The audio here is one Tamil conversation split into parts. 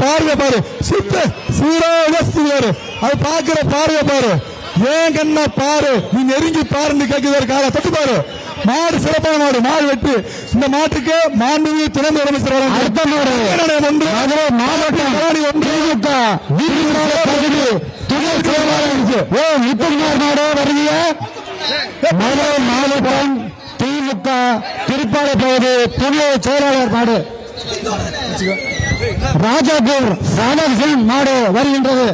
பார்வை பாரு, சித்த சீரோடு அது பாக்குற பார்வை பாரு, ஏன் கண்ண பாரு, நீ நெருங்கி பாருன்னு கேட்கிறதுக்காக தொட்டு பாரு. மாடு சிறப்பான மாடு, மாடு வெட்டு. இந்த மாட்டுக்கு மாண்புமிகு துணை முதலமைச்சர் அடுத்த மாடு ஒன்று மாவட்டம் முத்துக்குமார் மாடு வருகிய மதுரை மாவட்டம் திமுக திருப்பாலை பகுதி துணை செயலாளர் மாடு ராஜாபூர் ராதாகிருஷ்ணன் மாடு வருகின்றது.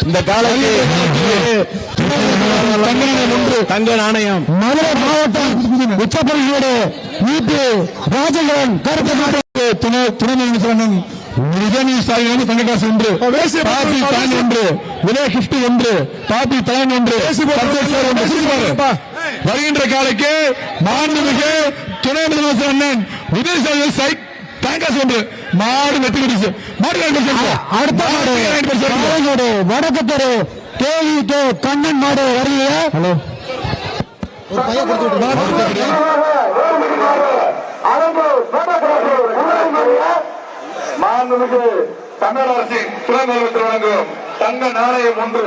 இந்த தங்க நாணயம் மதுரை மாவட்டம் உச்சப்பள்ளியோடு ராஜேந்திரன் கருத்து மாடு துணை முதலமைச்சர் உதயநிதி தங்ககாசு ஒன்று, பாபி தான் ஒன்று, வினய் கிஃப்ட் ஒன்று, பாபி தான் ஒன்று, வருகின்ற காலைக்கு மாண்புமிகு துணை முதலமைச்சர் அண்ணன் உதயநிதி சைட் தங்ககாசு ஒன்று. மாடு வெற்றி பிடிச்சு அடுத்த மாடு வடக்கு தெரு கேவி கண்ணன் மாடு வருகிற. ஹலோ மாண்புமிகு தமிழக அரசின் துணை முதலமைச்சர் வழங்கும் தங்க நாணயம் ஒன்று.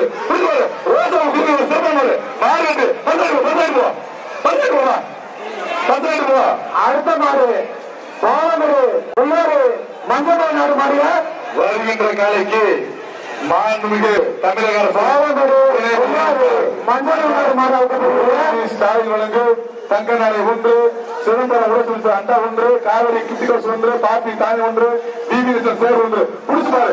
அடுத்த மாடு மஞ்சள் நாடு மாடிய வருகின்ற காலைக்கு மாண்புமிகு தமிழக அரசு மஞ்சள் நாடு மாடு ஸ்டாலின் வழங்கு தங்க நாளை ஒன்று, சிதம்பரம் உடல் அண்டா ஒன்று, காவிரி கிட்டிகோஸ் ஒன்று, பாப்பி தானி ஒன்று, பிபி சேர் ஒன்று. புடிச்சு பாரு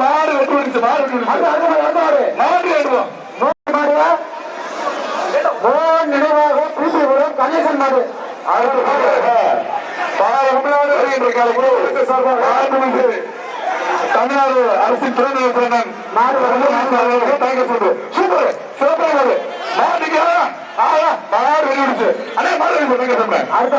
மாடு வெட்டி விடுச்சு, மாடு வெட்டி நினைவாக பிபிபுரம் கணேசன் மாடு தமிழ்நாடு அரசின் துணை முதலமைச்சர் சூப்பர் சிறப்பாக மாடு வெளியிடுச்சு. அதே மாடு அடுத்த